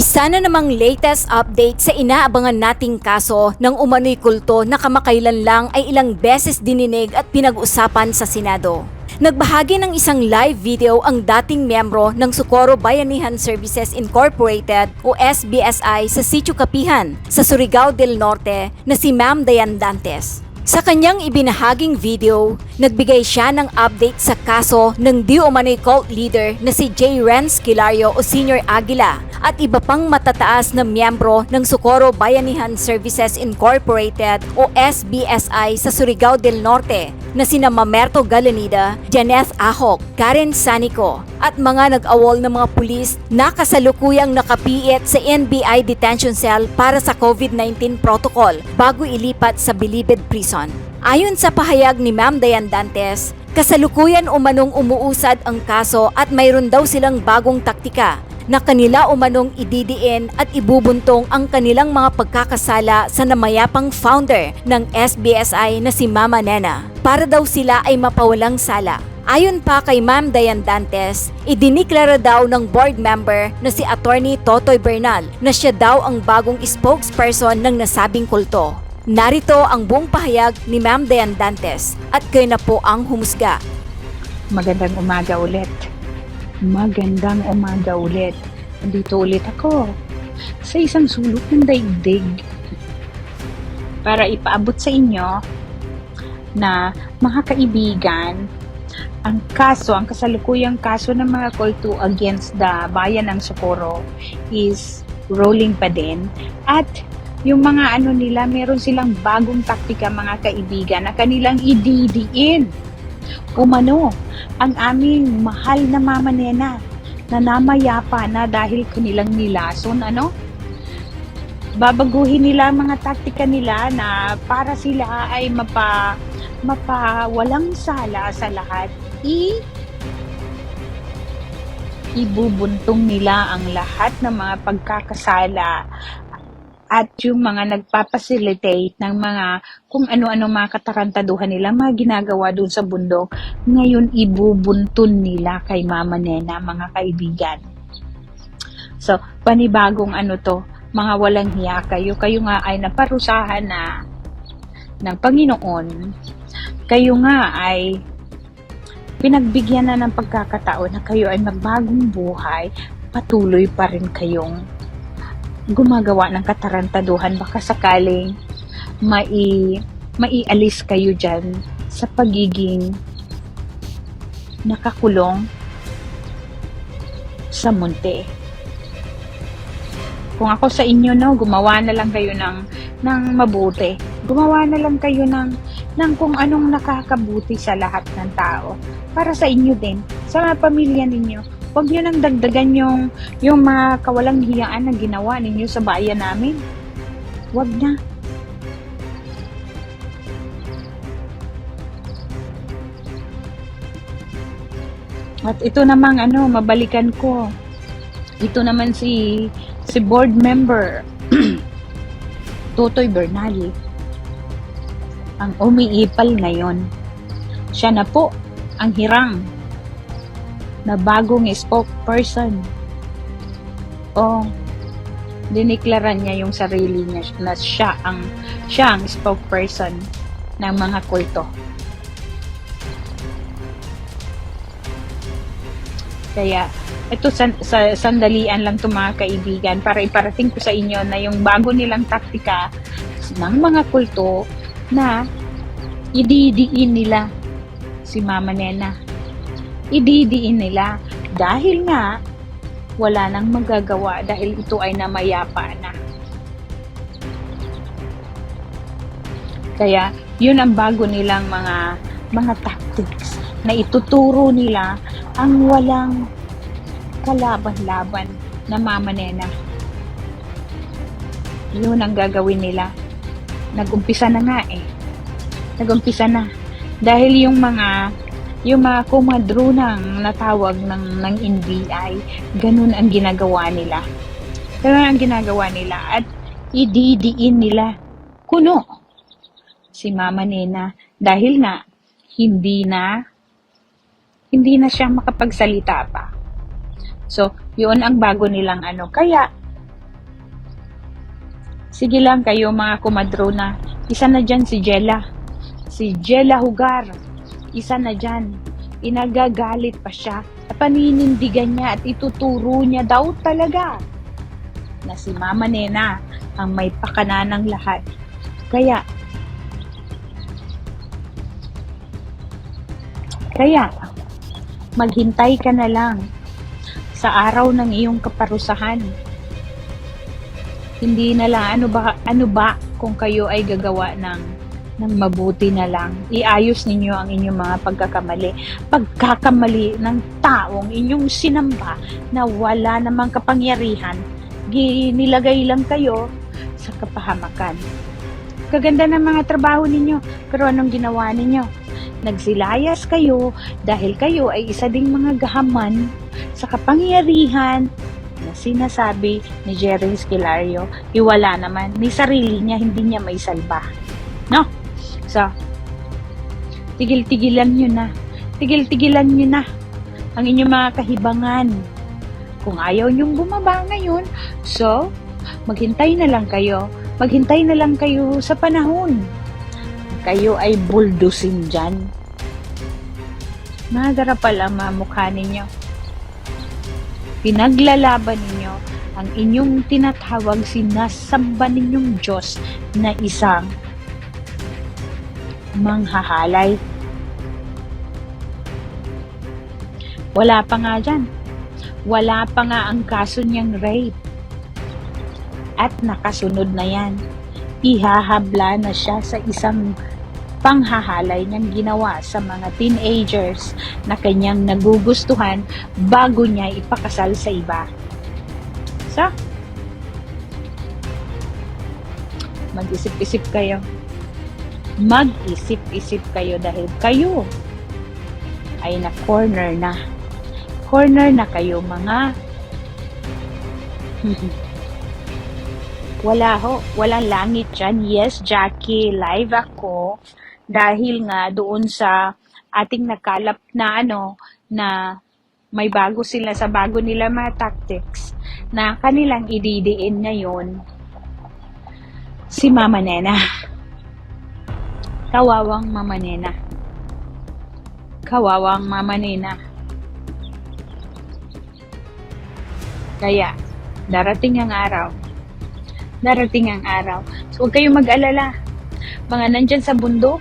Isa na namang latest update sa inaabangan nating kaso ng umano'y kulto na kamakailan lang ay ilang beses dininig at pinag-usapan sa Senado. Nagbahagi ng isang live video ang dating miyembro ng Socorro Bayanihan Services Incorporated o SBSI sa Sitio Capihan sa Surigao del Norte na si Ma'am Dayan Dantes. Sa kanyang ibinahaging video, nagbigay siya ng update sa kaso ng di umano'y cult leader na si J. Renz Kilario o Senior Aguila at iba pang matataas na miyembro ng Socorro Bayanihan Services Incorporated o SBSI sa Surigao del Norte na sina Mamerto Galanida, Janeth Ahok, Karen Sanico at mga nag-awol ng mga pulis na kasalukuyang nakapiit sa NBI detention cell para sa COVID-19 protocol bago ilipat sa Bilibid Prison. Ayon sa pahayag ni Ma'am Dayan Dantes, kasalukuyan umanong umuusad ang kaso at mayroon daw silang bagong taktika na kanila umanong ididiin at ibubuntong ang kanilang mga pagkakasala sa namayapang founder ng SBSI na si Mama Nena para daw sila ay mapawalang sala. Ayon pa kay Ma'am Dayan Dantes, idiniklara daw ng board member na si Attorney Totoy Bernal na siya daw ang bagong spokesperson ng nasabing kulto. Narito ang buong pahayag ni Ma'am Dayan Dantes at kayo na po ang humusga. Magandang umaga ulit. Magandang umaga ulit. Nandito ulit ako sa isang sulok ng daigdig para ipaabot sa inyo na mga kaibigan, ang kasalukuyang kaso ng mga kulto against the bayan ng Socorro is rolling pa din at yung mga nila, meron silang bagong taktika mga kaibigan na kanilang ididiin umano ang aming mahal na Mama Nena na namayapa na dahil kanilang nilason babaguhin nila ang mga taktika nila na para sila ay mapawalang sala sa lahat. Ibubuntong nila ang lahat ng mga pagkakasala at yung mga nagpapacilitate ng mga kung ano-ano mga katarantaduhan nila, mga ginagawa doon sa bundok, ngayon ibubuntun nila kay Mama Nena, mga kaibigan. So, panibagong mga walang hiya kayo nga ay naparusahan na ng Panginoon, kayo nga ay pinagbigyan na ng pagkakataon na kayo ay magbagong buhay, patuloy pa rin kayong gumagawa ng katarantaduhan, baka sakaling maialis kayo dyan sa pagiging nakakulong sa munti. Kung ako sa inyo, gumawa na lang kayo ng mabuti. Gumawa na lang kayo ng kung anong nakakabuti sa lahat ng tao. Para sa inyo din, sa mga pamilya ninyo. Huwag nyo nang dagdagan yung mga kawalang hiyaan na ginawa ninyo sa bayan namin. Huwag na. At ito namang mabalikan ko. Ito naman si board member Totoy Bernal. Ang umiipal ngayon. Siya na po ang hirang na bagong spokesperson. Diniklara niya yung sarili niya na siya ang spokesperson ng mga kulto. Kaya ito sandalian lang to mga kaibigan para iparating ko sa inyo na yung bago nilang taktika ng mga kulto na ididiin nila si Mama Nena. Ididiin nila dahil nga wala nang magagawa dahil ito ay namayapa na. Kaya yun ang bago nilang mga tactics na ituturo nila ang walang kalaban-laban na Mama Nena. Yun ang gagawin nila. Nag-umpisa na nga Nag-umpisa na. Dahil yung mga kumadro ng natawag ng NBI, ganun ang ginagawa nila. At ididiin nila kuno si Mama Nena dahil nga hindi na siya makapagsalita pa. So, yun ang bago nilang Kaya Sige lang kayo mga kumadrona. Isa na dyan si Jella. Si Jella Hugar. Isa na dyan. Inagagalit pa siya. Paninindigan niya at ituturo niya daw talaga na si Mama Nena ang may pakana ng lahat. Kaya, maghintay ka na lang sa araw ng iyong kaparusahan. Hindi na lang, ano ba kung kayo ay gagawa ng mabuti na lang. Iayos ninyo ang inyong mga pagkakamali. Pagkakamali ng taong inyong sinamba na wala namang kapangyarihan, nilagay lang kayo sa kapahamakan. Kaganda ng mga trabaho ninyo, pero anong ginawa ninyo? Nagsilayas kayo dahil kayo ay isa ding mga gahaman sa kapangyarihan na sinasabi ni Jerry Esquilario, iwala naman, ni sarili niya, hindi niya may salba. No? So, tigil-tigilan nyo na. Tigil-tigilan nyo na ang inyong mga kahibangan. Kung ayaw nyong bumaba ngayon, so, maghintay na lang kayo. Maghintay na lang kayo sa panahon. Kayo ay buldusin dyan. Nagarapal ang mga mukha ninyo. Pinaglalaban ninyo ang inyong tinatawag sinasamba ninyong Diyos na isang manghahalay. Wala pa nga dyan. Wala pa nga ang kaso niyang rape. At nakasunod na yan. Ihahabla na siya sa isang panghahalay niyang ginawa sa mga teenagers na kanyang nagugustuhan bago niya ipakasal sa iba. So, mag-isip-isip kayo. Mag-isip-isip kayo dahil kayo ay na-corner na. Corner na kayo mga walang langit dyan. Yes, Jackie, live ako dahil nga doon sa ating nakalap na na may bago sila sa bago nila mga tactics na kanilang ididiin ngayon si Mama Nena. Kawawang Mama Nena. Kawawang Mama Nena. Kaya, darating ang araw. So, huwag kayong mag-alala. Mga nandyan sa bundok,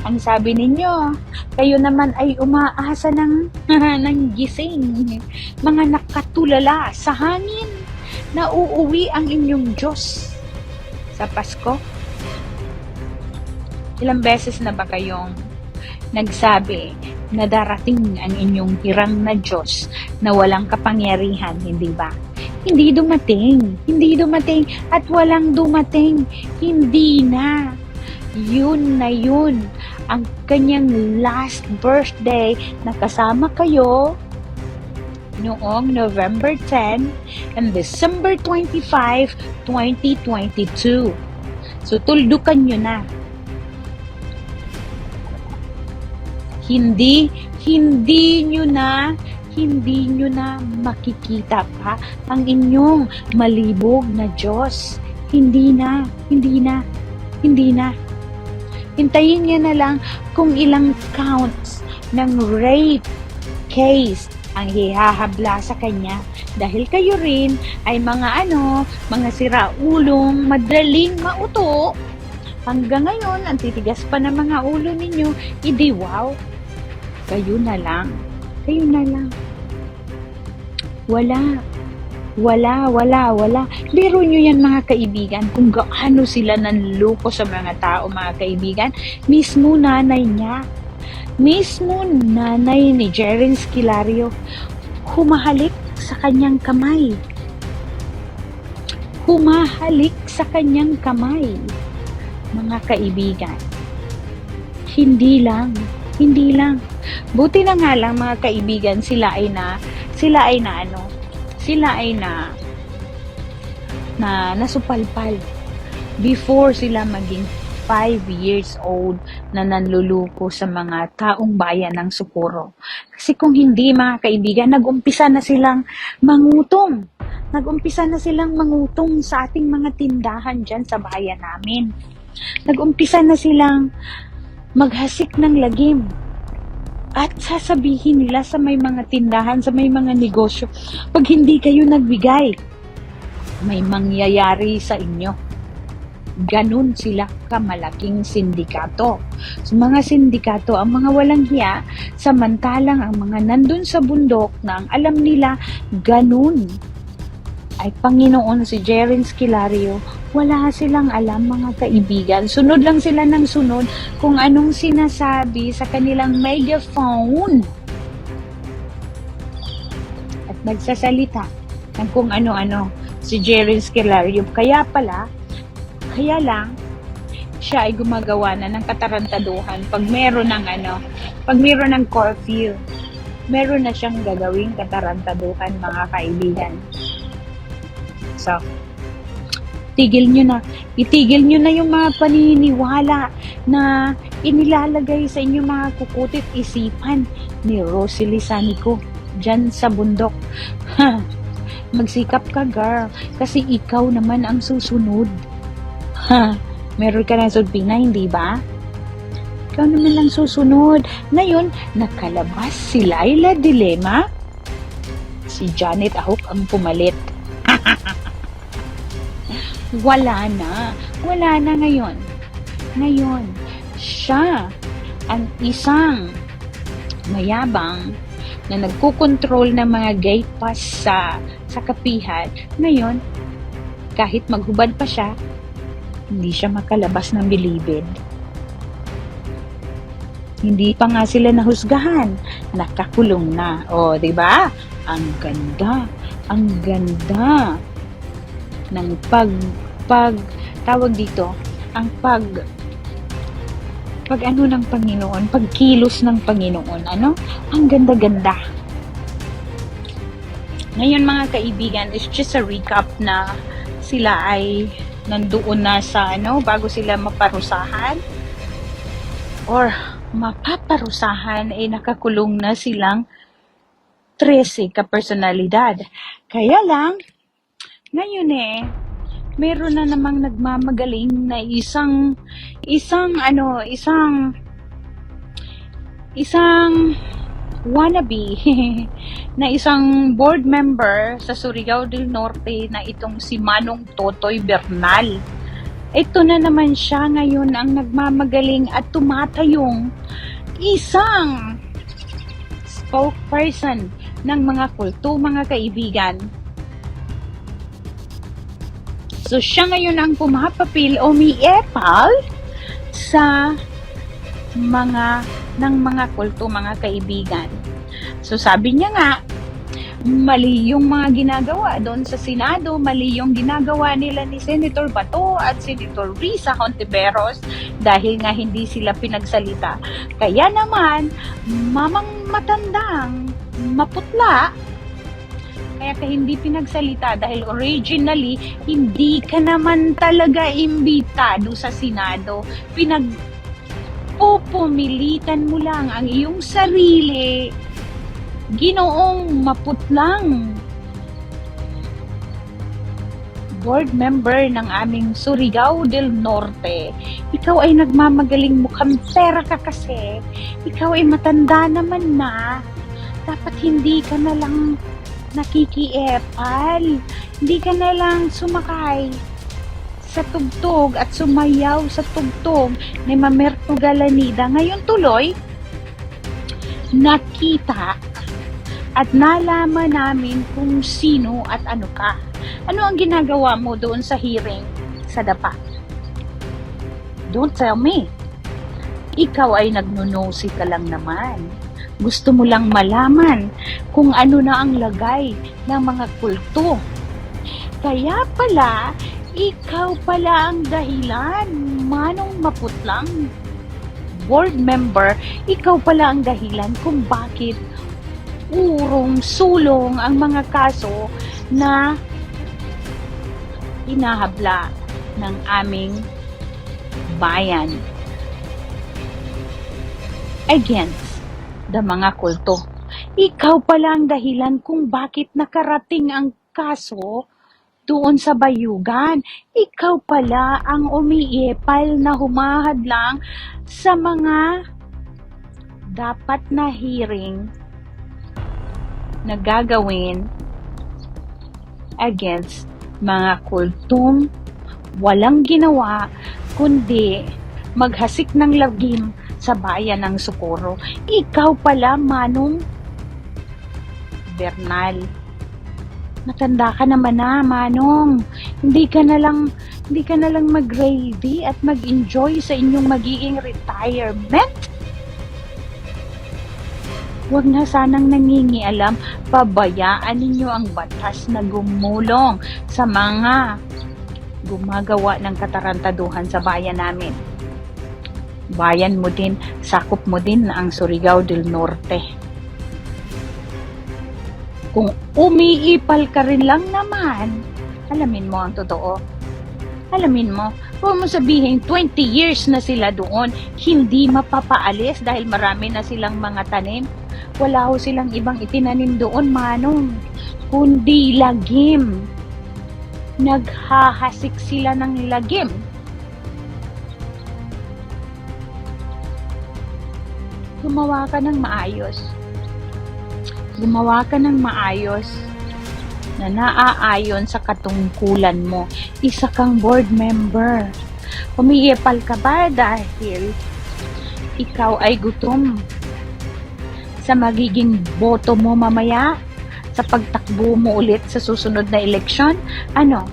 ang sabi ninyo, kayo naman ay umaasa ng gising. Mga nakatulala sa hangin na uuwi ang inyong Diyos sa Pasko. Ilang beses na ba kayong nagsabi na darating ang inyong hirang na Diyos na walang kapangyarihan, hindi ba? Hindi dumating at walang dumating. Hindi na. Yun na yun ang kanyang last birthday na kasama kayo noong November 10 and December 25, 2022. So, tuldukan nyo na. Hindi nyo na makikita pa ang inyong malibog na Diyos. Hindi na. Hintayin niya na lang kung ilang counts ng rape case ang hihahabla sa kanya. Dahil kayo rin ay mga siraulong madaling mauto. Hanggang ngayon, ang titigas pa ng mga ulo ninyo, idi wow. Kayo na lang. Wala. Biro nyo yan mga kaibigan, kung gaano sila nanloko sa mga tao mga kaibigan. Mismo nanay ni Jerry Esquilario, humahalik sa kanyang kamay. Mga kaibigan. Hindi lang. Buti na nga lang mga kaibigan, sila ay nasupalpal before sila maging 5 years old na nanluluko sa mga taong bayan ng Socorro. Kasi kung hindi, mga kaibigan, nag-umpisa na silang mangutong. Nag-umpisa na silang mangutong sa ating mga tindahan dyan sa bayan namin. Nag-umpisa na silang maghasik ng lagim. At sasabihin nila sa may mga tindahan, sa may mga negosyo, pag hindi kayo nagbigay, may mangyayari sa inyo. Ganun sila kamalaking sindikato. So, mga sindikato, ang mga walang hiya, samantalang ang mga nandun sa bundok na ang alam nila, ganun ay Panginoon si Jerin Esquilario, wala silang alam, mga kaibigan. Sunod lang sila ng sunod kung anong sinasabi sa kanilang megaphone. At nagsasalita ng kung ano-ano si Jerin Esquilario. Kaya lang, siya ay gumagawa na ng katarantaduhan pag meron ng curfew. Meron na siyang gagawing katarantaduhan, mga kaibigan. So, itigil nyo na yung mga paniniwala na inilalagay sa inyo mga kukutit isipan ni Rosalie Sanico dyan sa bundok. Magsikap ka, girl, kasi ikaw naman ang susunod. Meron ka ng sulpina, hindi ba? Ikaw naman ang susunod. Ngayon, nakalabas si Laila Dilema. Si Janet Ahok ang pumalit. Wala na ngayon. Ngayon, siya ang isang mayabang na nagkukontrol ng mga gate pass sa kapihan. Ngayon, kahit maghubad pa siya, hindi siya makalabas ng bilibid. Hindi pa nga sila nahusgahan, nakakulong na. O, 'di ba? Ang ganda ng tawag dito, ang ano ng Panginoon, pagkilos ng Panginoon, ang ganda-ganda. Ngayon, mga kaibigan, it's just a recap na sila ay nandoon na sa bago sila maparusahan or mapaparusahan, nakakulong na silang 13 kapersonalidad. Kaya lang, ngayon meron na namang nagmamagaling na isang wannabe na isang board member sa Surigao del Norte na itong si Manong Totoy Bernal. Ito na naman siya ngayon ang nagmamagaling at tumatayong isang spokesperson ng mga kulto, mga kaibigan. So, siya ngayon ang pumapapil o umiepal sa mga kulto, mga kaibigan. So, sabi niya nga, mali yung mga ginagawa doon sa Senado, mali yung ginagawa nila ni Senator Bato at Senator Risa Hontiveros dahil nga hindi sila pinagsalita. Kaya naman, mamang matandang maputla, kaya ka hindi pinagsalita dahil originally, hindi ka naman talaga imbitado sa Senado. Pupumilitan mo lang ang iyong sarili. Ginoong maputlang board member ng aming Surigao del Norte. Ikaw ay nagmamagaling, mukhang pera ka kasi. Ikaw ay matanda naman na. Dapat hindi ka na lang nakikiepal. Hindi ka na lang sumakay sa tugtog at sumayaw sa tugtog ni Mamerto Galanida. Ngayon tuloy, nakita at nalaman namin kung sino at ano ka. Ano ang ginagawa mo doon sa hearing sa DAPA? Don't tell me. Ikaw ay nagnunosy ka lang naman. Gusto mo lang malaman kung ano na ang lagay ng mga kulto. Kaya pala, ikaw pala ang dahilan, Manong Maputlang board member, ikaw pala ang dahilan kung bakit urong-sulong ang mga kaso na hinahabla ng aming bayan against the mga kulto. Ikaw pala ang dahilan kung bakit nakarating ang kaso doon sa bayugan. Ikaw pala ang umiipal na humahadlang sa mga dapat na hearing na gagawin against mga kultong walang ginawa kundi maghasik ng lagim sa bayan ng Socorro. Ikaw pala, Manong Bernal. Matanda ka naman na, Manong. Hindi ka na lang mag-ready at mag-enjoy sa inyong magiging retirement. Huwag na sanang nangingialam, pabayaan ninyo ang batas na gumulong sa mga gumagawa ng katarantaduhan sa bayan namin. Bayan mo din, sakop mo din ang Surigao del Norte. Kung umiipal ka rin lang naman, alamin mo ang totoo. Alamin mo, huwag mo sabihin 20 years na sila doon, hindi mapapaalis dahil marami na silang mga tanim. Wala ho silang ibang itinanim doon, Manong, kundi lagim. Naghahasik sila ng lagim. Gumawa ka ng maayos. Gumawa ka ng maayos na naaayon sa katungkulan mo. Isa kang board member. Umiipal ka ba dahil ikaw ay gutom sa magiging boto mo mamaya sa pagtakbo mo ulit sa susunod na eleksyon? Ano?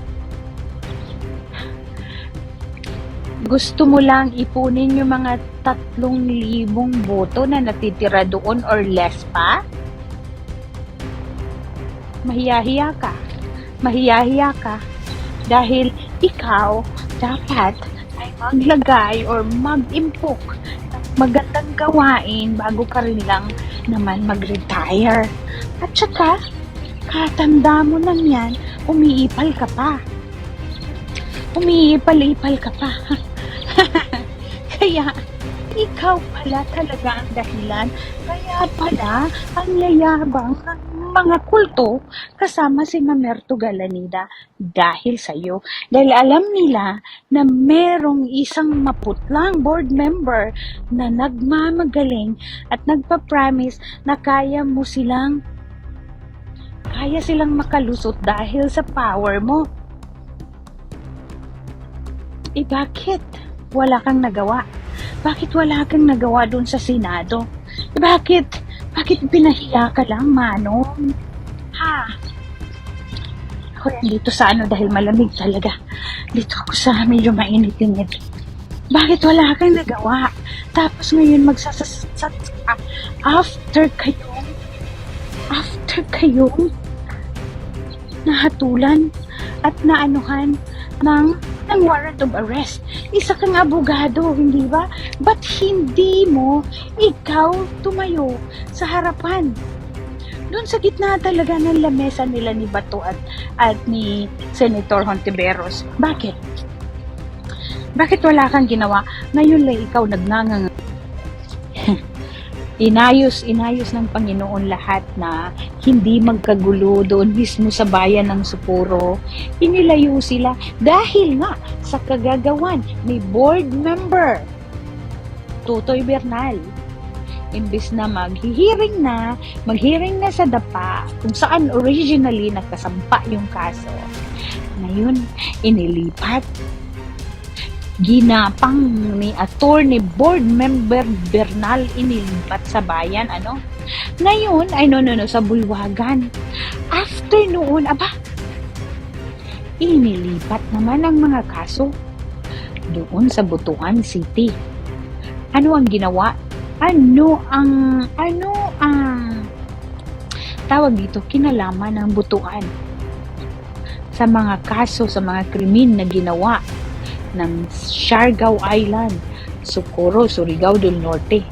Gusto mo lang ipunin yung mga 3,000 boto na natitira doon or less pa? Mahiyahiya ka. Mahiyahiya ka dahil ikaw dapat ay maglagay or mag-impok ng magandang gawain bago ka rin lang naman mag-retire. At saka, katanda mo lang yan, umiipal ka pa. Umiipal-ipal ka pa. Kaya, ikaw pala talaga ang dahilan. Kaya pala, ang yayabang ng mga kulto kasama si Mamerto Galanida dahil sa'yo. Dahil alam nila na merong isang maputlang board member na nagmamagaling at nagpa-promise na kaya silang makalusot dahil sa power mo. Bakit wala kang nagawa? Bakit wala kang nagawa doon sa Senado? Bakit pinahiya ka lang, Manong? Ha? Ako yan dito sa dahil malamig talaga. Dito ako sa medyo mainit-init. Bakit wala kang nagawa? Tapos ngayon magsasasat ka after kayong nahatulan at naanuhan ng warrant of arrest. Isa kang abogado, hindi ba? Ba't hindi mo ikaw tumayo sa harapan? Doon sa gitna talaga ng lamesa nila ni Bato at ni Senator Hontiveros. Bakit? Bakit wala kang ginawa? Ngayon lang ikaw nagngangang. Inayos ng Panginoon lahat na hindi magkagulo doon mismo sa bayan ng Socorro. Inilayo sila dahil nga sa kagagawan ni board member Totoy Bernal. Imbis na maghihiring na sa DAPA kung saan originally nagkasampa yung kaso. Ngayon, inilipat. Ginapang ni attorney board member Bernal inilipat sa bayan, Ngayon, sa Bulwagan. After noon, inilipat naman ang mga kaso doon sa Butuan City. Ano ang ginawa? Ano ang tawag dito, kinalaman ng Butuan sa mga kaso, sa mga krimen na ginawa ng Siargao Island, Socorro, Surigao del Norte.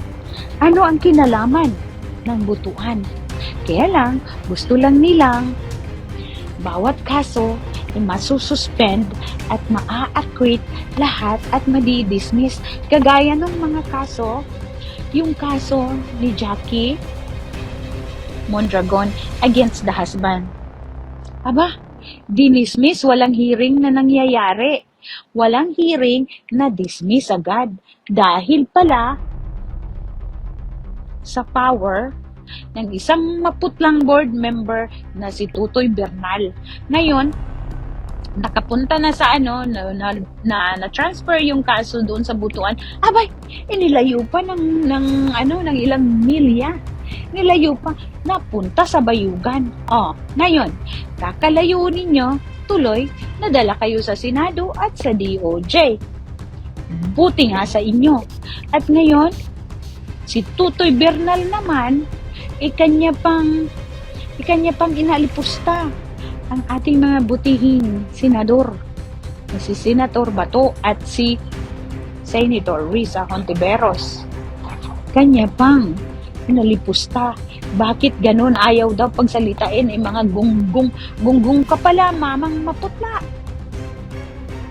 Ano ang kinalaman ng Butuan? Kaya lang, gusto lang nilang bawat kaso masususpend at maa-acquit lahat at madi-dismiss. Kagaya ng mga kaso, yung kaso ni Jackie Mondragon against the husband. Aba, dinismiss, walang hearing na nangyayari. Walang hearing na dismiss agad. Dahil pala sa power ng isang maputlang board member na si Tutoy Bernal. Ngayon, nakapunta na sa na-transfer yung kaso doon sa Butuan. Abay, inilayo pa ng ilang milya. Nilayo pa, napunta sa Bayugan. Ngayon, kakalayo ninyo, tuloy, nadala kayo sa Senado at sa DOJ. Buti nga sa inyo. At ngayon, si Tutoy Bernal naman, kanya pang inalipusta ang ating mga butihing senador. Si Senator Bato at si Senator Risa Hontiveros. Kanya pang inalipusta. Bakit ganun? Ayaw daw pagsalitain mga gunggong ka pala, mamang maputla.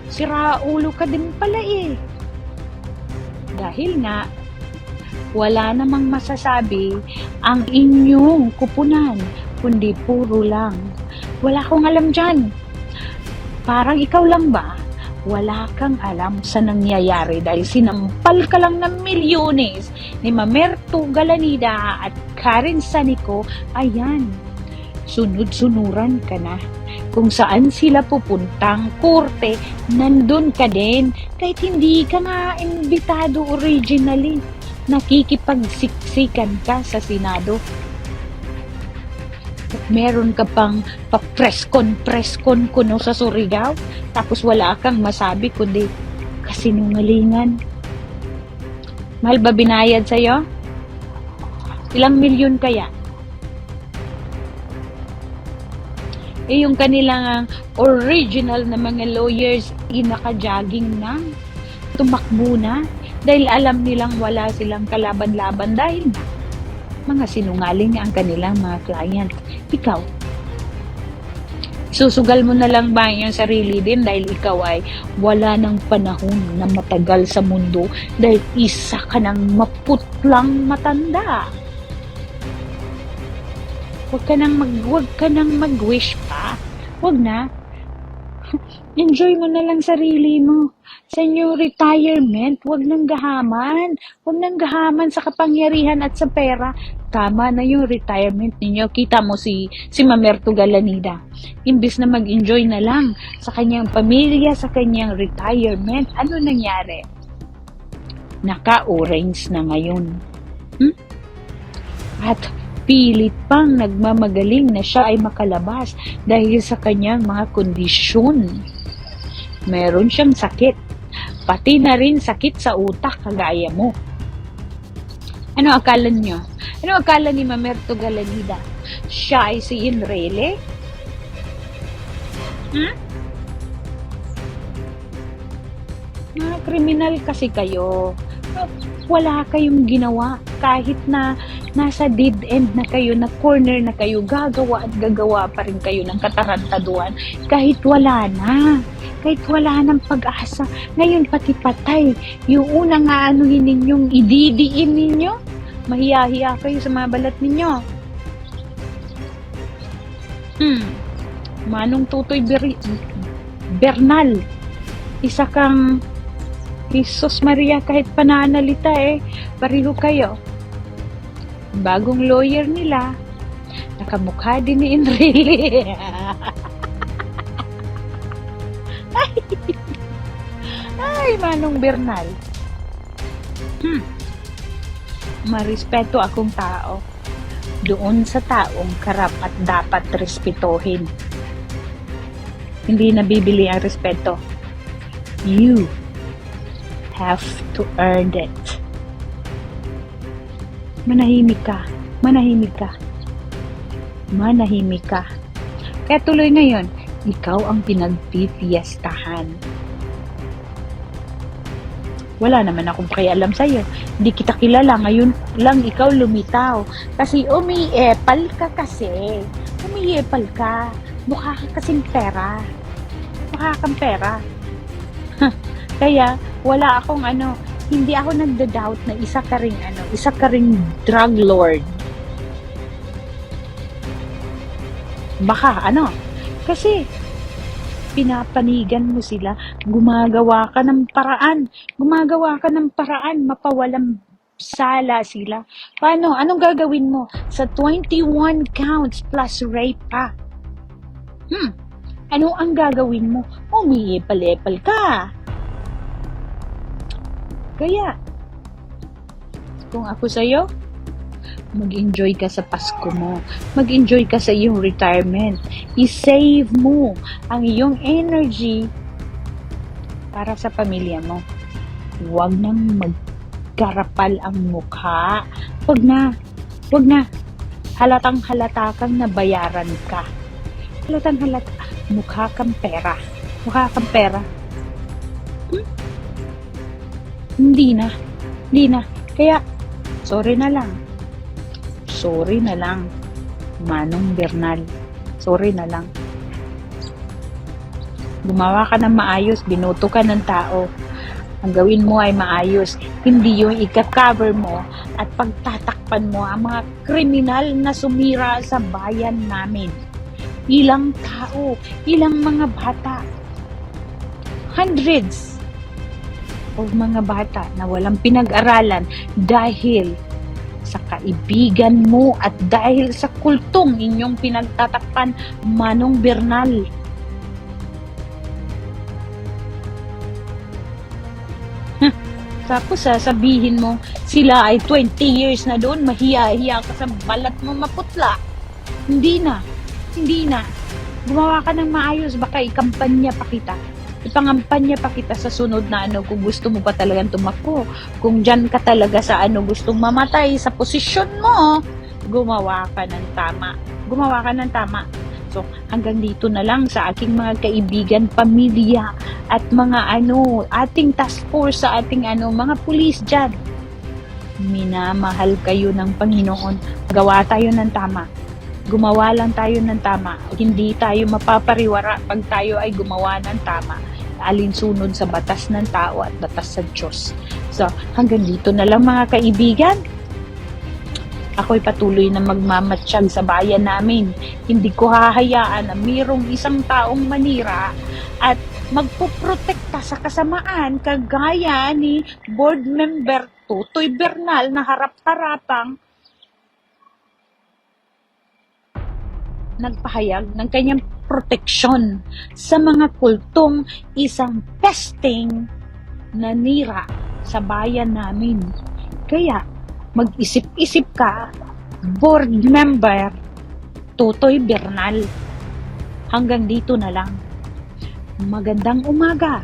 Sira ulo ka din pala Dahil nga, wala namang masasabi ang inyong kupunan, kundi puro lang. Wala akong alam dyan. Parang ikaw lang ba? Wala kang alam sa nangyayari dahil sinampal ka lang ng milyones ni Mamerto Galanida at Karen Sanico. Ayan, sunod-sunuran ka na. Kung saan sila pupuntang korte, nandun ka din. Kahit hindi ka nga imbitado originally, nakikipagsiksikan ka sa Senado. At meron ka pang pa-press-con kuno sa Surigao, tapos wala kang masabi kundi kasinungalingan. Mahal ba binayad sa'yo? Ilang milyon kaya? Yung kanilang original na mga lawyers, naka-jogging na, tumakbo na, dahil alam nilang wala silang kalaban-laban dahil na mga sinungaling ang kanilang mga client. Ikaw, susugal mo na lang ba yung sarili din dahil ikaw ay wala ng panahon na matagal sa mundo dahil isa ka ng maputlang matanda. Huwag ka nang mag-wish pa. Huwag na. Enjoy mo na lang sarili mo. Sa inyong retirement, huwag nang gahaman. Huwag nang gahaman sa kapangyarihan at sa pera. Tama na yung retirement ninyo. Kita mo si Mamerto Galanida. Imbis na mag-enjoy na lang sa kanyang pamilya, sa kanyang retirement, ano nangyari? Naka-orange na ngayon. At pilit pang nagmamagaling na siya ay makalabas dahil sa kanyang mga kondisyon. Meron siyang sakit. Pati na rin sakit sa utak kagaya mo. Ano akala niyo? Ano akala ni Mamerto Galanida? Siya ay si Enrile? Mga kriminal kasi kayo. Wala kayong ginawa. Kahit na nasa dead end na kayo, na corner na kayo, gagawa at gagawa pa rin kayo ng katarantaduan. Kahit wala na. Kahit wala ng pag-asa. Ngayon pati patay. Yung unang aanuhin ninyong ididiin ninyo, mahiya-hiya kayo sa mga balat ninyo. Manong Tutoy Bernal. Isa kang Jesus Maria, kahit pananalita pareho kayo. Bagong lawyer nila, nakamukha din ni Enrile. Ay, Manong Bernal. Marespeto akong tao. Doon sa taong karapat dapat respetuhin. Hindi nabibili ang respeto. You have to earn it. Manahimik ka. Manahimik ka. Manahimik ka. Kaya tuloy ngayon, ikaw ang pinagpipiyastahan. Wala naman akong pakialam sa'yo. Hindi kita kilala. Ngayon lang ikaw lumitaw. Kasi umiepal ka kasi. Umiepal ka. Mukha ka kasing pera. mukha kang pera. Kaya wala akong hindi ako nagda-doubt na isa ka ring drug lord. Baka kasi pinapanigan mo sila, gumagawa ka ng paraan, mapawalang sala sila. Paano? Anong gagawin mo sa 21 counts plus rape pa? Ano ang gagawin mo? Umiipal-epal ka. Kaya, kung ako sa'yo, mag-enjoy ka sa Pasko mo. Mag-enjoy ka sa iyong retirement. I-save mo ang iyong energy para sa pamilya mo. Huwag nang magkarapal ang mukha. Huwag na. Halatang halata kang nabayaran ka. Halatang halata. Mukha kang pera. Hindi na. Kaya, sorry na lang. Manong Bernal. Sorry na lang. Gumawa ka ng maayos, binoto ka ng tao. Ang gawin mo ay maayos. Hindi yung ika-cover mo at pagtatakpan mo ang mga kriminal na sumira sa bayan namin. Ilang tao, ilang mga bata. Hundreds of mga bata na walang pinag-aralan dahil sa kaibigan mo at dahil sa kultong inyong pinagtatakpan, Manong Bernal. Tapos sasabihin mo, sila ay 20 years na doon, mahiya-hiya ka sa balat mo maputla. Hindi na. Gumawa ka ng maayos, baka ikampanya pa kita. Ipangampanya pa kita sa sunod na kung gusto mo pa talagang tumakbo. Kung dyan ka talaga sa gustong mamatay sa posisyon mo, gumawa ka ng tama. So, hanggang dito na lang sa aking mga kaibigan, pamilya, at mga ating task force sa ating mga pulis dyan. Minamahal kayo ng Panginoon. Gawa tayo ng tama. Gumawa lang tayo ng tama. Hindi tayo mapapariwara pag tayo ay gumawa ng tama. Alinsunod sa batas ng tao at batas sa Diyos. So, hanggang dito na lang mga kaibigan. Ako'y patuloy na magmamatsyag sa bayan namin. Hindi ko hahayaan na mayroong isang taong manira at magpuprotekta sa kasamaan kagaya ni board member Tutoy Bernal na harap-harapang nagpahayag ng kanyang proteksyon sa mga kultong isang pesting nanira sa bayan namin. Kaya, mag-isip-isip ka, board member Tutoy Bernal. Hanggang dito na lang. Magandang umaga,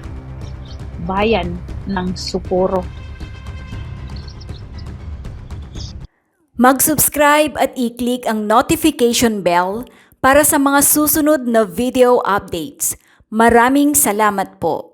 bayan ng Socorro. Mag-subscribe at i-click ang notification bell para sa mga susunod na video updates. Maraming salamat po.